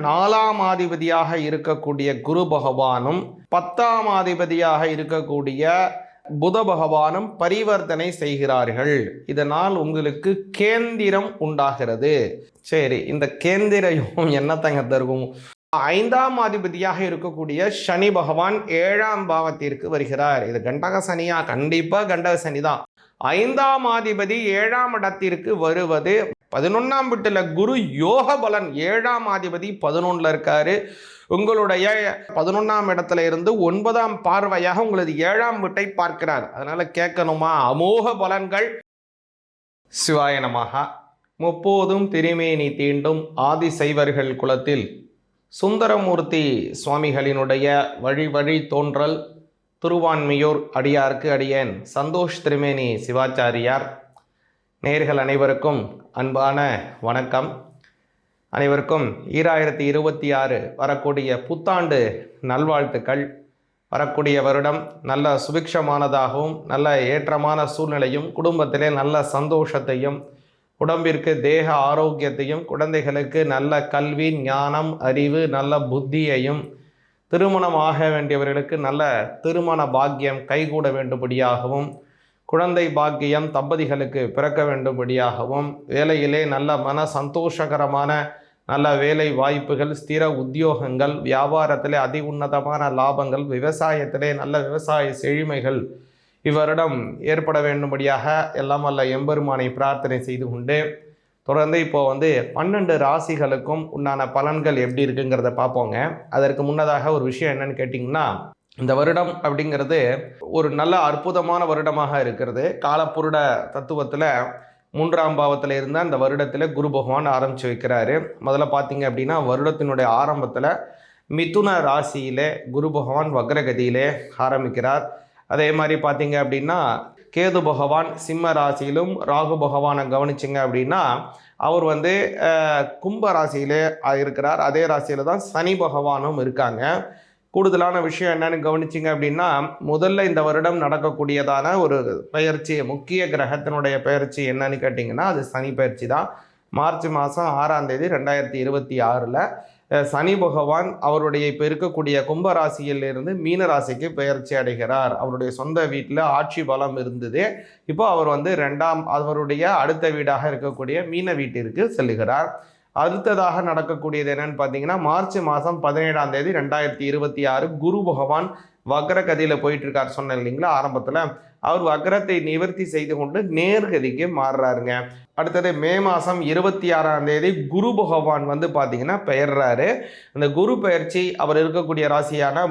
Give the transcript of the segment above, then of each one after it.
4ஆம் அதிபதியாக இருக்கக்கூடிய குரு பகவானும் 10ஆம் அதிபதியாக இருக்கக்கூடிய புத பகவானும் பரிவர்த்தனை செய்கிறார்கள். இதனால் உங்களுக்கு கேந்திரம் உண்டாகிறது. சரி, இந்த கேந்திரம் என்னத்தங்க தருகும்? 5ஆம் அதிபதியாக இருக்கக்கூடிய சனி பகவான் 7ஆம் பாவத்திற்கு வருகிறார். இது கண்டக சனியா? கண்டிப்பா கண்டக சனி தான். 5ஆம் அதிபதி 7ஆம் இடத்திற்கு வருவது 11ஆம் வீட்டுல குரு யோக பலன். 7ஆம் அதிபதி 11ல இருக்காரு. உங்களுடைய 11ஆம் இடத்துல இருந்து 9ஆம் பார்வையாக உங்களது 7ஆம் வீட்டை பார்க்கிறார். அதனால கேட்கணுமா? அமோக பலன்கள். சிவாய நமஹ. முப்போதும் திருமேனி தீண்டும் ஆதிசைவர்கள் குலத்தில் சுந்தரமூர்த்தி சுவாமிகளினுடைய வழி தோன்றல் திருவான்மியூர் அடியார்க்கு அடியேன் சந்தோஷ் திருமேனி சிவாச்சாரியார். நேயர்கள் அனைவருக்கும் அன்பான வணக்கம். அனைவருக்கும் 2026 வரக்கூடிய புத்தாண்டு நல்வாழ்த்துக்கள். வரக்கூடிய வருடம் நல்ல சுபிக்ஷமானதாகவும் நல்ல ஏற்றமான சூழ்நிலையும் குடும்பத்திலே நல்ல சந்தோஷத்தையும் உடம்பிற்கு தேக ஆரோக்கியத்தையும் குழந்தைகளுக்கு நல்ல கல்வி ஞானம் அறிவு நல்ல புத்தியையும் திருமணமாக வேண்டியவர்களுக்கு நல்ல திருமண பாக்கியம் கைகூட வேண்டும்படியாகவும் குழந்தை பாக்கியம் தம்பதிகளுக்கு பிறக்க வேண்டும்படியாகவும் வேலையிலே நல்ல மன சந்தோஷகரமான நல்ல வேலை வாய்ப்புகள் ஸ்திர உத்தியோகங்கள் வியாபாரத்திலே அதி உன்னதமான லாபங்கள் விவசாயத்திலே நல்ல விவசாய செழுமைகள் இவ்வருடம் ஏற்பட வேண்டும்படியாக எல்லாம் வல்ல எம்பெருமானை பிரார்த்தனை செய்து கொண்டு தொடர்ந்து இப்போ 12 ராசிகளுக்கும் உண்டான பலன்கள் எப்படி இருக்குங்கிறத பார்ப்போங்க. அதற்கு முன்னதாக ஒரு விஷயம் என்னன்னு கேட்டிங்கன்னா, இந்த வருடம் அப்படிங்கிறது ஒரு நல்ல அற்புதமான வருடமாக இருக்கிறது. காலப்புருட தத்துவத்தில் 3ஆம் பாவத்தில் இருந்தால் இந்த வருடத்தில் குரு பகவான் ஆரம்பித்து வைக்கிறாரு. முதல்ல பார்த்தீங்க அப்படின்னா வருடத்தினுடைய ஆரம்பத்தில் மிதுன ராசியிலே குரு பகவான் வக்ரகதியிலே ஆரம்பிக்கிறார். அதே மாதிரி பார்த்தீங்க அப்படின்னா கேது பகவான் சிம்ம ராசியிலும் ராகு பகவானை கவனிச்சிங்க அப்படின்னா அவர் கும்ப ராசியிலே இருக்கிறார். அதே ராசியில் தான் சனி பகவானும் இருக்காங்க. கூடுதலான விஷயம் என்னன்னு கவனிச்சிங்க அப்படின்னா முதல்ல இந்த வருடம் நடக்கக்கூடியதான ஒரு பெயர்ச்சி, முக்கிய கிரகத்தினுடைய பெயர்ச்சி என்னன்னு கேட்டிங்கன்னா அது சனி பெயர்ச்சி தான். மார்ச் மாதம் 6ஆம் தேதி 2026 சனி பகவான் அவருடைய இப்போ இருக்கக்கூடிய கும்பராசியிலிருந்து மீன ராசிக்கு பெயர்ச்சி அடைகிறார். அவருடைய சொந்த வீட்டில் ஆட்சி பலம் இருந்தது. இப்போ அவர் அவருடைய அடுத்த வீடாக இருக்கக்கூடிய மீன வீட்டிற்கு செல்லுகிறார். அடுத்ததாக நடக்கக்கூடியது என்னன்னு பார்த்தீங்கன்னா மார்ச் மாதம் 17ஆம் தேதி 2026 குரு பகவான் வக்ரகதியில் போயிட்டு இருக்கார் சொன்னேன் இல்லைங்களா ஆரம்பத்தில். அவர் வக்ரத்தை நிவர்த்தி செய்து கொண்டு நேர்கதிக்கு மாறுறாருங்க. அடுத்தது மே மாதம் 26ஆம் தேதி குரு பகவான் பார்த்தீங்கன்னா பெயர்றாரு. அந்த குரு பெயர்ச்சி அவர் இருக்கக்கூடிய ராசியான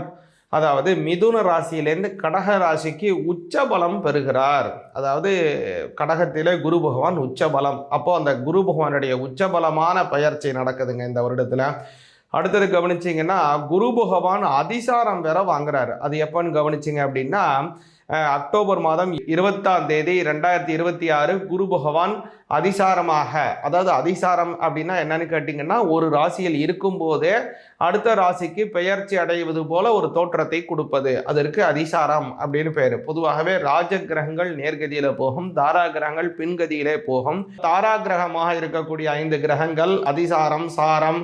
அதாவது மிதுன ராசியிலேருந்து கடக ராசிக்கு உச்ச பலம் பெறுகிறார். அதாவது கடகத்திலே குரு பகவான் உச்ச பலம். அப்போ அந்த குரு பகவானுடைய உச்ச பலமான பெயர்ச்சி நடக்குதுங்க இந்த வருடத்தில். அடுத்தது கவனிச்சிங்கன்னா குரு பகவான் அதிசாரம் வேற வாங்குறாரு. அது எப்போன்னு கவனிச்சிங்க அப்படின்னா அக்டோபர் மாதம் 20ஆம் தேதி 2026 குரு பகவான் அதிசாரமாக, அதாவது அதிசாரம் அப்படின்னா என்னன்னு கேட்டிங்கன்னா ஒரு ராசியில் இருக்கும்போதே அடுத்த ராசிக்கு பெயர்ச்சி அடைவது போல ஒரு தோற்றத்தை கொடுப்பது, அதற்கு அதிசாரம் அப்படின்னு பேர். பொதுவாகவே ராஜ கிரகங்கள் நேர்கதியில போகும், தாரா கிரகங்கள் பின்கதியிலே போகும். தாரா கிரகமாக இருக்கக்கூடிய 5 கிரகங்கள் அதிசாரம், சாரம்,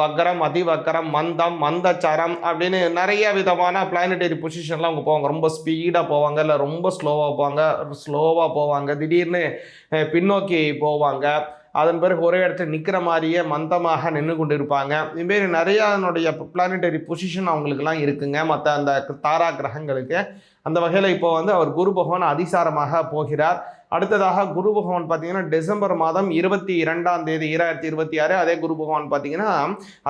வக்ரம், அதிவக்ரம், மந்தம், மந்தச்சரம் அப்படின்னு நிறைய விதமான பிளானட்டரி பொசிஷன்லாம் அவங்க போவாங்க. ரொம்ப ஸ்பீடாக போவாங்க, இல்லை ரொம்ப ஸ்லோவாக போவாங்க, திடீர்னு பின்னோக்கி போவாங்க, அதன் பிறகு ஒரே இடத்துல நிற்கிற மாதிரியே மந்தமாக நின்று கொண்டு இருப்பாங்க. இதுமாரி நிறையா அதனுடைய பிளானட்டரி பொசிஷன் அவங்களுக்குலாம் இருக்குங்க மற்ற அந்த தாரா கிரகங்களுக்கு. அந்த வகையில் இப்போ அவர் குரு பகவான் அதிசாரமாக போகிறார். அடுத்ததாக குரு பகவான் பார்த்தீங்கன்னா டிசம்பர் மாதம் 22ஆம் தேதி 2026 அதே குரு பகவான் பார்த்தீங்கன்னா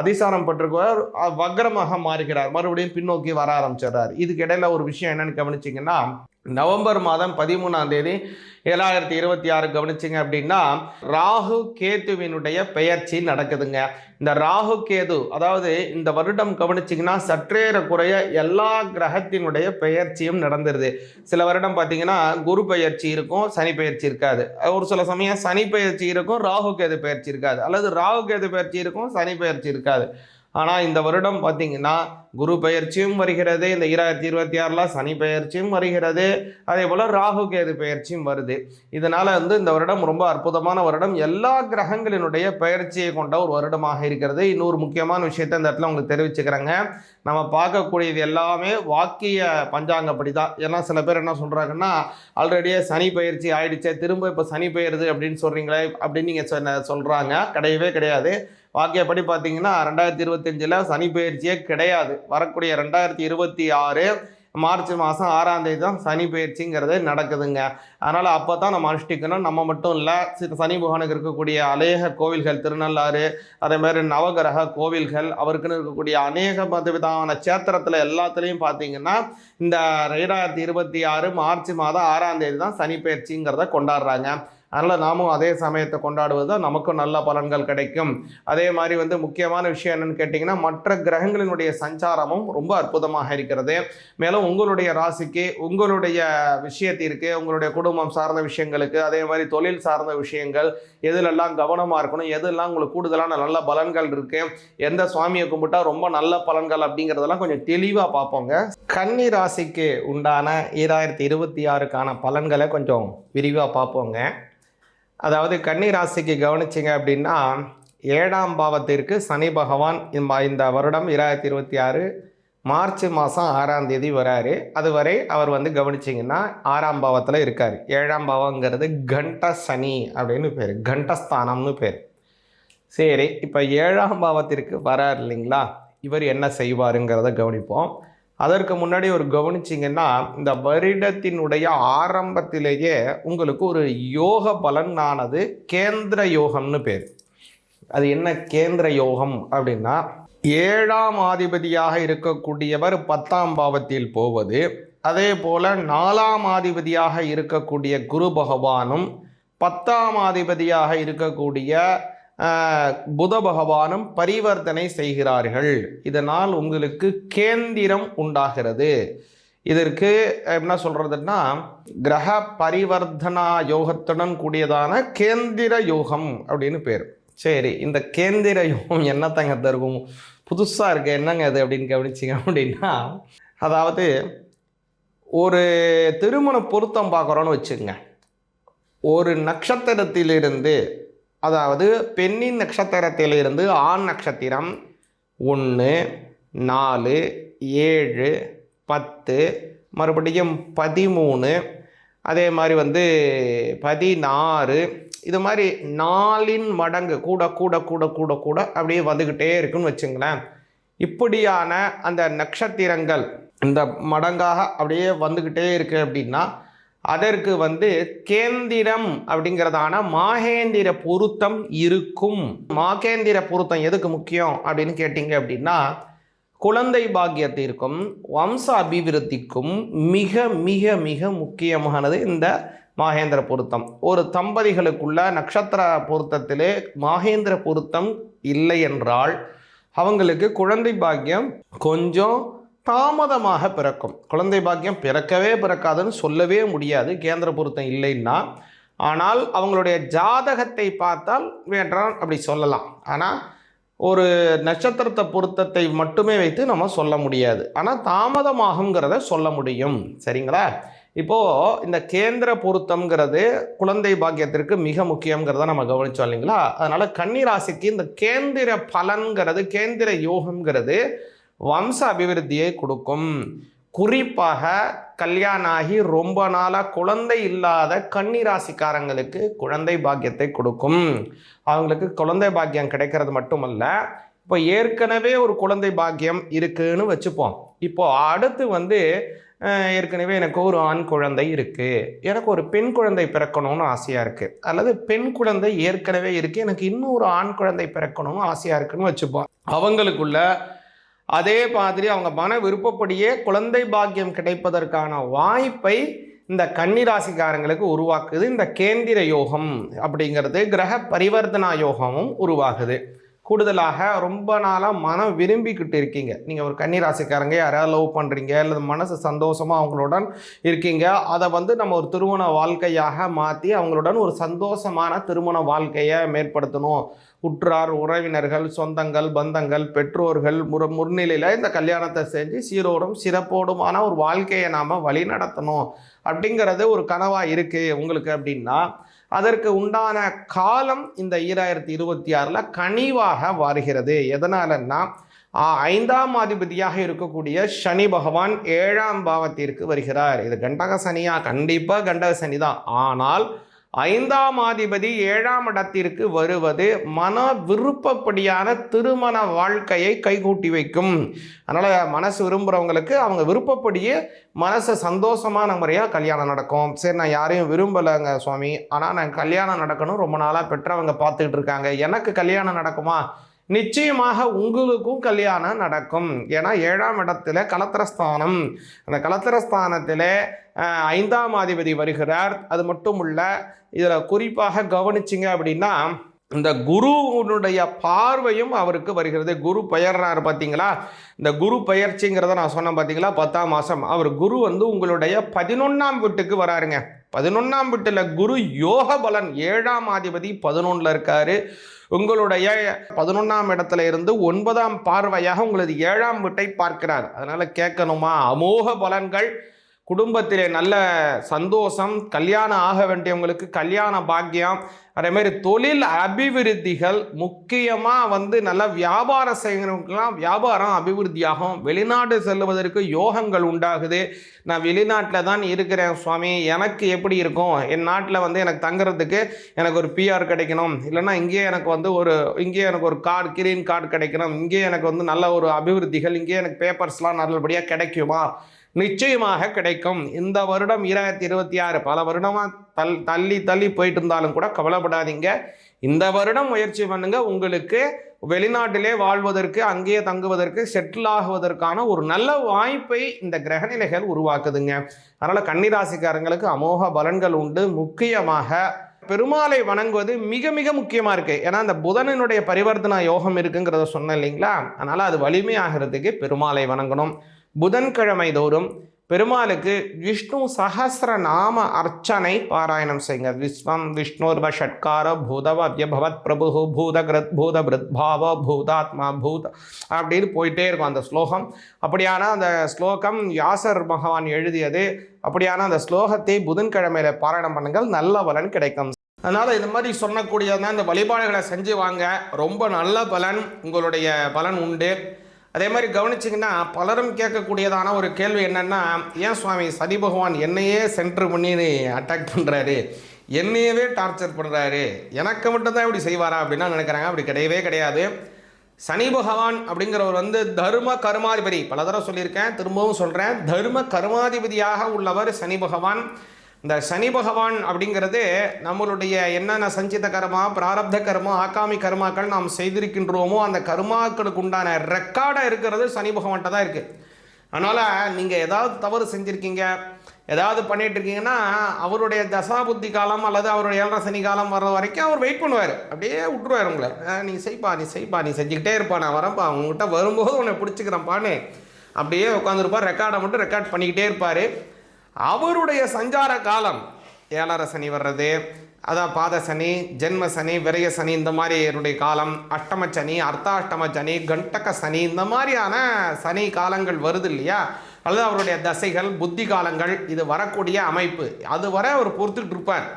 அதிசாரம் பெற்றிருக்கிறார், வக்ரமாக மாறுகிறார், மறுபடியும் பின்னோக்கி வர ஆரம்பிச்சிடுறார். இதுக்கு இடையில ஒரு விஷயம் என்னன்னு கவனிச்சிங்கன்னா நவம்பர் மாதம் 13ஆம் தேதி 2026 கவனிச்சிங்க அப்படின்னா ராகு கேதுவினுடைய பெயர்ச்சி நடக்குதுங்க. இந்த ராகு கேது அதாவது இந்த வருடம் கவனிச்சிங்கன்னா சற்றேற குறைய எல்லா கிரகத்தினுடைய பெயர்ச்சியும் நடந்துருது. சில வருடம் பார்த்தீங்கன்னா குரு பெயர்ச்சி இருக்கும், சனி பெயர்ச்சி இருக்காது. ஒரு சில சமயம் சனி பெயர்ச்சி இருக்கும், ராகு கேது பெயர்ச்சி இருக்காது, அல்லது ராகு கேது பெயர்ச்சி இருக்கும், சனி பெயர்ச்சி இருக்காது. ஆனால் இந்த வருடம் பார்த்திங்கன்னா குரு பெயர்ச்சியும் வருகிறது, இந்த 2026 சனி பெயர்ச்சியும் வருகிறது, அதே போல் ராகு கேது பெயர்ச்சியும் வருது. இதனால் இந்த வருடம் ரொம்ப அற்புதமான வருடம், எல்லா கிரகங்களினுடைய பெயர்ச்சியை கொண்ட ஒரு வருடமாக இருக்கிறது. இன்னொரு முக்கியமான விஷயத்தை இந்த இடத்துல உங்களுக்கு தெரிவிச்சுக்கிறேங்க. நம்ம பார்க்கக்கூடியது எல்லாமே வாக்கிய பஞ்சாங்கப்படி தான். ஏன்னா சில பேர் என்ன சொல்கிறாங்கன்னா, ஆல்ரெடியே சனி பயிற்சி ஆயிடுச்சே, திரும்ப இப்போ சனி பெயருது அப்படின்னு சொல்கிறீங்களே அப்படின்னு நீங்கள் சொல்கிறாங்க. கிடையவே கிடையாது. வாக்கியப்படி பார்த்தீங்கன்னா 2025 சனி பயிற்சியே கிடையாது. வரக்கூடிய 2026 மார்ச் மாதம் 6ஆம் தேதி தான் சனி பயிற்சிங்கிறது நடக்குதுங்க. அதனால் அப்போ தான் நம்ம அனுஷ்டிக்கணும். நம்ம மட்டும் இல்லை, சனி பகவானுக்கு இருக்கக்கூடிய அநேக கோவில்கள், திருநள்ளாறு, அதே மாதிரி நவகிரக கோவில்கள், அவருக்குன்னு இருக்கக்கூடிய அநேக விதமான சேத்திரத்தில் எல்லாத்துலேயும் பார்த்தீங்கன்னா இந்த 2026 மார்ச் மாதம் 6ஆம் தேதி தான் சனி பயிற்சிங்கிறத கொண்டாடுறாங்க. அதனால் நாமும் அதே சமயத்தை கொண்டாடுவது தான் நமக்கும் நல்ல பலன்கள் கிடைக்கும். அதே மாதிரி முக்கியமான விஷயம் என்னென்னு கேட்டிங்கன்னா, மற்ற கிரகங்களினுடைய சஞ்சாரமும் ரொம்ப அற்புதமாக இருக்கிறது. மேலும் உங்களுடைய ராசிக்கு, உங்களுடைய விஷயத்திற்கு, உங்களுடைய குடும்பம் சார்ந்த விஷயங்களுக்கு, அதே மாதிரி தொழில் சார்ந்த விஷயங்கள், எதுலெல்லாம் கவனமாக இருக்கணும், எதெல்லாம் உங்களுக்கு கூடுதலான நல்ல பலன்கள் இருக்குது, எந்த சுவாமியை கும்பிட்டா ரொம்ப நல்ல பலன்கள் அப்படிங்கிறதெல்லாம் கொஞ்சம் தெளிவாக பார்ப்போங்க. கன்னி ராசிக்கு உண்டான 2026க்கான பலன்களை கொஞ்சம் விரிவாக பார்ப்போங்க. அதாவது கன்னி ராசிக்கு கவனிச்சிங்க அப்படின்னா, 7ஆம் பாவத்திற்கு சனி பகவான் இந்த வருடம் 2026 மார்ச் மாதம் 6ஆம் தேதி வராரு. அதுவரை அவர் கவனிச்சிங்கன்னா 6ஆம் பாவத்தில் இருக்கார். 7ஆம் பாவங்கிறது கண்ட சனி அப்படின்னு பேர், கண்டஸ்தானம்னு பேர். சரி, இப்போ 7ஆம் பாவத்திற்கு வரார் இல்லைங்களா, இவர் என்ன செய்வாருங்கிறத கவனிப்போம். அதற்கு முன்னாடி ஒரு கவனிச்சிங்கன்னா, இந்த வருடத்தினுடைய ஆரம்பத்திலேயே உங்களுக்கு ஒரு யோக பலனானது கேந்திர யோகம்னு பேர். அது என்ன கேந்திர யோகம் அப்படின்னா, 7ஆம் அதிபதியாக இருக்கக்கூடியவர் 10ஆம் பாவத்தில் போவது, அதே போல் 4ஆம் அதிபதியாக இருக்கக்கூடிய குரு பகவானும் 10ஆம் அதிபதியாக இருக்கக்கூடிய புத பகவானும் பரிவர்த்தனை செய்கிறார்கள். இதனால் உங்களுக்கு கேந்திரம் உண்டாகிறது. இதற்கு என்ன சொல்கிறதுன்னா, கிரக பரிவர்த்தனா யோகத்துடன் கூடியதான கேந்திர யோகம் அப்படின்னு பேர். சரி, இந்த கேந்திர யோகம் என்னத்தங்க தருகும், புதுசாக இருக்கு, என்னங்க அது அப்படின்னு கவனிச்சிங்க அப்படின்னா, அதாவது ஒரு திருமண பொருத்தம் பார்க்குறோன்னு வச்சுக்கோங்க. ஒரு நட்சத்திரத்திலிருந்து, அதாவது பெண்ணின் நட்சத்திரத்திலிருந்து ஆண் நட்சத்திரம் 1, 4, 7, 10, மறுபடியும் 13, அதே மாதிரி 16, இது மாதிரி 4 மடங்கு கூட கூட கூட கூட கூட அப்படியே வந்துக்கிட்டே இருக்குன்னு வச்சுங்களேன். இப்படியான அந்த நட்சத்திரங்கள் இந்த மடங்காக அப்படியே வந்துக்கிட்டே இருக்கு அப்படின்னா, அதற்கு கேந்திரம் அப்படிங்கிறதான மாகேந்திர பொருத்தம் இருக்கும். மாகேந்திர பொருத்தம் எதுக்கு முக்கியம் அப்படின்னு கேட்டிங்க அப்படின்னா, குழந்தை பாக்கியத்திற்கும் வம்ச அபிவிருத்திக்கும் மிக மிக மிக முக்கியமானது இந்த மாகேந்திர பொருத்தம். ஒரு தம்பதிகளுக்குள்ள நட்சத்திர பொருத்தத்திலே மாகேந்திர பொருத்தம் இல்லை என்றால் அவங்களுக்கு குழந்தை பாக்கியம் கொஞ்சம் தாமதமாக பிறக்கும். குழந்தை பாக்கியம் பிறக்கவே பிறக்காதுன்னு சொல்லவே முடியாது கேந்திர பொருத்தம் இல்லைன்னா. ஆனால் அவங்களுடைய ஜாதகத்தை பார்த்தால் வேண்டாம் அப்படி சொல்லலாம். ஆனால் ஒரு நட்சத்திரத்தை பொருத்தத்தை மட்டுமே வைத்து நம்ம சொல்ல முடியாது. ஆனால் தாமதமாகுங்கிறத சொல்ல முடியும். சரிங்களா? இப்போது இந்த கேந்திர பொருத்தம்ங்கிறது குழந்தை பாக்கியத்திற்கு மிக முக்கியங்கிறத நம்ம கவனிச்சோம் இல்லைங்களா? அதனால் கன்னி ராசிக்கு இந்த கேந்திர பலன்கிறது, கேந்திர யோகம்ங்கிறது வம்ச அபிவிருத்தியை கொடுக்கும். குறிப்பாக கல்யாணம் ஆகி ரொம்ப நாளாக குழந்தை இல்லாத கன்னி ராசிக்காரங்களுக்கு குழந்தை பாக்கியத்தை கொடுக்கும். அவங்களுக்கு குழந்தை பாக்கியம் கிடைக்கிறது மட்டுமல்ல, இப்போ ஏற்கனவே ஒரு குழந்தை பாக்கியம் இருக்குன்னு வச்சுப்போம். இப்போ அடுத்து ஏற்கனவே எனக்கு ஒரு ஆண் குழந்தை இருக்குது, எனக்கு ஒரு பெண் குழந்தை பிறக்கணும்னு ஆசையாக இருக்குது, அல்லது பெண் குழந்தை ஏற்கனவே இருக்குது, எனக்கு இன்னொரு ஆண் குழந்தை பிறக்கணும்னு ஆசையாக இருக்குன்னு வச்சுப்போம். அவங்களுக்குள்ள அதே மாதிரி அவங்க மன விருப்பப்படியே குழந்தை பாக்கியம் கிடைப்பதற்கான வாய்ப்பை இந்த கன்னிராசிக்காரங்களுக்கு உருவாக்குது இந்த கேந்திர யோகம் அப்படிங்கிறது. கிரக பரிவர்த்தனா யோகமும் உருவாகுது. கூடுதலாக ரொம்ப நாளாக மனம் விரும்பிக்கிட்டு இருக்கீங்க, நீங்கள் ஒரு கன்னிராசிக்காரங்க யாராவது லவ் பண்ணுறீங்க, அல்லது மனசு சந்தோஷமாக அவங்களுடன் இருக்கீங்க, அதை நம்ம ஒரு திருமண வாழ்க்கையாக மாற்றி அவங்களுடன் ஒரு சந்தோஷமான திருமண வாழ்க்கையை மேற்படுத்தணும், உற்றார் உறவினர்கள் சொந்தங்கள் பந்தங்கள் பெற்றோர்கள் முன்னிலையில் இந்த கல்யாணத்தை செஞ்சு சீரோடும் சிறப்போடுமான ஒரு வாழ்க்கையை நாம் வழி நடத்தணும் அப்படிங்கிறது ஒரு கனவாக இருக்குது உங்களுக்கு அப்படின்னா அதற்கு உண்டான காலம் இந்த 2026 கனிவாக வருகிறது. எதனாலன்னா 5ஆம் அதிபதியாக இருக்கக்கூடிய சனி பகவான் 7ஆம் பாவத்திற்கு வருகிறார். இது கண்டக சனியா? கண்டிப்பாக கண்டக சனி தான். ஆனால் 5ஆம் அதிபதி 7ஆம் இடத்திற்கு வருவது மன விருப்பப்படியான திருமண வாழ்க்கையை கைகூட்டி வைக்கும். அதனால் மனசு விரும்புகிறவங்களுக்கு அவங்க விருப்பப்படியே மனசு சந்தோஷமான முறையாக கல்யாணம் நடக்கும். சரி, நான் யாரையும் விரும்பலைங்க சுவாமி, ஆனால் நான் கல்யாணம் நடக்கணும், ரொம்ப நாளாக பெற்றவங்க பார்த்துக்கிட்டு இருக்காங்க, எனக்கு கல்யாணம் நடக்குமா? நிச்சயமாக உங்களுக்கும் கல்யாணம் நடக்கும். ஏன்னா 7ஆம் இடத்துல கலத்திரஸ்தானம், அந்த கலத்திரஸ்தானத்தில் 5ஆம் அதிபதி வருகிறார். அது மட்டும் இல்ல, இதில் குறிப்பாக கவனிச்சிங்க அப்படின்னா இந்த குருவுடைய பார்வையும் அவருக்கு வருகிறது. குரு பெயர்றாரு பார்த்தீங்களா? இந்த குரு பெயர்ச்சிங்கிறத நான் சொன்னேன் பார்த்தீங்களா, 10ஆம் மாதம் அவர் குரு உங்களுடைய 11ஆம் வீட்டுக்கு வராருங்க. 11ஆம் வீட்டில் குரு யோக பலன், 7ஆம் அதிபதி 11ல் இருக்காரு. உங்களுடைய 11ஆம் இடத்துல இருந்து 9ஆம் பார்வையாக உங்களது 7ஆம் வீட்டை பார்க்கிறார். அதனால கேட்கணுமா? அமோக பலன்கள், குடும்பத்திலே நல்ல சந்தோஷம், கல்யாணம் ஆக வேண்டியவங்களுக்கு கல்யாண பாக்கியம், அதேமாதிரி தொழில் அபிவிருத்திகள், முக்கியமாக நல்லா வியாபாரம் செய்கிறவங்களுக்கெல்லாம் வியாபாரம் அபிவிருத்தியாகும். வெளிநாடு செல்வதற்கு யோகங்கள் உண்டாகுது. நான் வெளிநாட்டில் தான் இருக்கிறேன் சுவாமி, எனக்கு எப்படி இருக்கும்? என் நாட்டில் எனக்கு தங்குறதுக்கு எனக்கு ஒரு பிஆர் கிடைக்கணும், இல்லைன்னா இங்கேயே எனக்கு இங்கேயே எனக்கு ஒரு கார்டு, கிரீன் கார்டு கிடைக்கணும், இங்கேயே எனக்கு நல்ல ஒரு அபிவிருத்திகள், இங்கேயே எனக்கு பேப்பர்ஸ்லாம் நல்லபடியாக கிடைக்குமா? நிச்சயமாக கிடைக்கும். இந்த வருடம் 2026 பல வருடமாக தள்ளி போயிட்டு இருந்தாலும் கூட கவலைப்படாதீங்க. இந்த வருடம் முயற்சி பண்ணுங்க. உங்களுக்கு வெளிநாட்டிலே வாழ்வதற்கு, அங்கேயே தங்குவதற்கு, செட்டில் ஆகுவதற்கான ஒரு நல்ல வாய்ப்பை இந்த கிரகநிலைகள் உருவாக்குதுங்க. அதனால் கன்னிராசிக்காரங்களுக்கு அமோக பலன்கள் உண்டு. முக்கியமாக பெருமாளை வணங்குவது மிக மிக முக்கியமாக இருக்குது. ஏன்னா அந்த புதனினுடைய பரிவர்த்தனா யோகம் இருக்குங்கிறத சொன்னேன் இல்லைங்களா? அதனால் அது வலிமையாகிறதுக்கு பெருமாளை வணங்கணும். புதன்கிழமை தோறும் பெருமாளுக்கு விஷ்ணு சஹஸ்ர நாம அர்ச்சனை பாராயணம் செய்யுங்க. விஸ்வம் விஷ்ணுர்வ ஷட்கார பூதவ அவ்யபவத் பிரபு பூதகிருத் பூத பிருத்பாவ பூதாத்மா பூத அப்படின்னு போயிட்டே இருக்கும் அந்த ஸ்லோகம். அப்படியான அந்த ஸ்லோகம் வியாசர் பகவான் எழுதியது. அப்படியான அந்த ஸ்லோகத்தை புதன்கிழமையில பாராயணம் பண்ணுங்கள், நல்ல பலன் கிடைக்கும். அதனால் இந்த மாதிரி சொன்னக்கூடியதான் இந்த வழிபாடுகளை செஞ்சு வாங்க, ரொம்ப நல்ல பலன், உங்களுடைய பலன் உண்டு. அதே மாதிரி கவனிச்சிங்கன்னா பலரும் கேட்கக்கூடியதான ஒரு கேள்வி என்னென்னா, ஏன் சுவாமி சனி பகவான் என்னையே சென்டர் பண்ணி அட்டாக் பண்ணுறாரு, என்னையவே டார்ச்சர் பண்ணுறாரு, எனக்கு மட்டும்தான் இப்படி செய்வாரா அப்படின்னா நினைக்கிறாங்க. அப்படி கிடையவே கிடையாது. சனி பகவான் அப்படிங்கிறவர் தர்ம கர்மாதிபதி. பல தடவை சொல்லியிருக்கேன், திரும்பவும் சொல்கிறேன், தர்ம கர்மாதிபதியாக உள்ளவர் சனி பகவான். இந்த சனி பகவான் அப்படிங்கிறது நம்மளுடைய என்னென்ன சஞ்சித கர்மா, பிராரப்த கர்மா, ஆகாமி கர்மாக்கள் நாம் செய்திருக்கின்றோமோ அந்த கர்மாக்களுக்கு உண்டான ரெக்கார்டாக இருக்கிறது சனி பகவான்கிட்ட தான் இருக்குது. அதனால் நீங்கள் ஏதாவது தவறு செஞ்சுருக்கீங்க, ஏதாவது பண்ணிட்டு இருக்கீங்கன்னா அவருடைய தசாபுத்தி காலம் அல்லது அவருடைய 7.5 சனி காலம் வர்ற வரைக்கும் அவர் வெயிட் பண்ணுவார். அப்படியே விட்டுருவார் உங்களை. நீ செய்ப்பா, நீ செஞ்சுக்கிட்டே இருப்பா, நான் வரப்பா, உங்கள்கிட்ட வரும்போது உன்னை பிடிச்சிக்கிறேன்ப்பான்னு அப்படியே உட்காந்துருப்பார். ரெக்கார்டை மட்டும் ரெக்கார்ட் பண்ணிக்கிட்டே இருப்பார். அவருடைய சஞ்சார காலம் 7.5 சனி வர்றது, அதான் பாத சனி, ஜென்ம சனி, விரய சனி, இந்த மாதிரி என்னுடைய காலம், அஷ்டம சனி, அர்த்தாஷ்டம சனி, கண்டக சனி, இந்த மாதிரியான சனி காலங்கள் வருது இல்லையா? அல்லது அவருடைய தசைகள், புத்தி காலங்கள், இது வரக்கூடிய அமைப்பு, அது வர அவர் பொறுத்துட்டு இருப்பார்.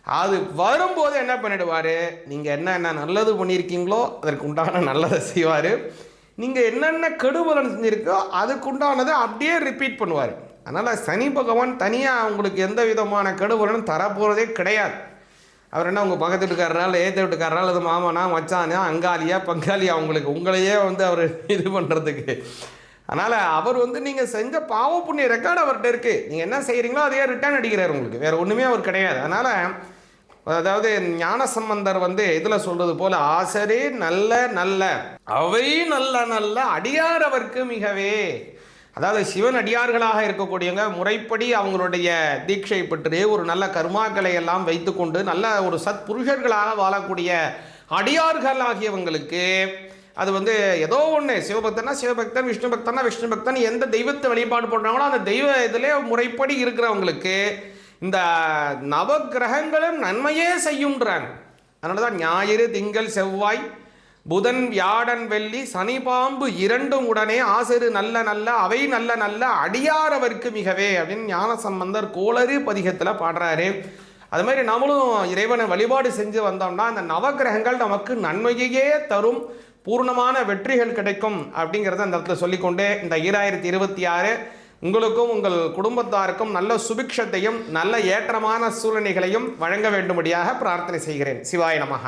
அது வரும்போது என்ன பண்ணிடுவார், நீங்கள் என்னென்ன நல்லது பண்ணியிருக்கீங்களோ அதற்கு உண்டான நல்லதை செய்வார். நீங்கள் என்னென்ன கெடுபலன் செஞ்சுருக்கோ அதுக்குண்டானதை அப்படியே ரிப்பீட் பண்ணுவார். அதனால் சனி பகவான் தனியாக உங்களுக்கு எந்த விதமான கெடுபலனும் தரப்போகிறதே கிடையாது. அவர் என்ன உங்கள் பக்கத்து வீட்டுக்காரரால், ஏற்ற வீட்டுக்காரரால், அது மாமனா மச்சானா அங்காளியா பங்காளியா உங்களையே அவர் இது பண்ணுறதுக்கு. அதனால் அவர் நீங்கள் செஞ்ச பாவ புண்ணிய ரெக்கார்டு அவர்கிட்ட இருக்குது. நீங்கள் என்ன செய்கிறீங்களோ அதையே ரிட்டர்ன் அடிக்கிறார் உங்களுக்கு, வேறு ஒன்றுமே அவர் கிடையாது. அதனால் அதாவது ஞானசம்பந்தர் இதில் சொல்கிறது போல், ஆசரே நல்ல நல்ல அவை நல்ல நல்ல அடியார் அவருக்கு மிகவே. அதாவது சிவன் அடியார்களாக இருக்கக்கூடியவங்க முறைப்படி அவங்களுடைய தீட்சை பெற்று ஒரு நல்ல கர்மாக்களை எல்லாம் வைத்துக்கொண்டு நல்ல ஒரு சத் புருஷர்களாக வாழக்கூடிய அடியார்கள் ஆகியவங்களுக்கு அது ஏதோ ஒன்று, சிவபக்தனா சிவபக்தன், விஷ்ணு பக்தனா விஷ்ணு பக்தன், எந்த தெய்வத்தை வழிபாடு பண்ணுறாங்களோ அந்த தெய்வ இதிலே முறைப்படி இருக்கிறவங்களுக்கு இந்த நவகிரகங்களும் நன்மையே செய்யுன்றாங்க. அதனால தான் ஞாயிறு திங்கள் செவ்வாய் புதன் வியாழன் வெள்ளி சனி பாம்பு இரண்டும் உடனே ஆசிரு நல்ல நல்ல அவை நல்ல நல்ல அடியாரவர்க்கு மிகவே அப்படின்னு ஞானசம்பந்தர் கோளறு பதிகத்தில் பாடுறாரு. அது மாதிரி நம்மளும் இறைவனை வழிபாடு செஞ்சு வந்தோம்னா அந்த நவகிரகங்கள் நமக்கு நன்மையையே தரும், பூர்ணமான வெற்றிகள் கிடைக்கும் அப்படிங்கிறத அந்த இடத்துல சொல்லிக்கொண்டே இந்த 2026 உங்களுக்கும் உங்கள் குடும்பத்தாருக்கும் நல்ல சுபிக்ஷத்தையும் நல்ல ஏற்றமான சூழ்நிலைகளையும் வழங்க வேண்டும்படியாக பிரார்த்தனை செய்கிறேன். சிவாய நமஹ.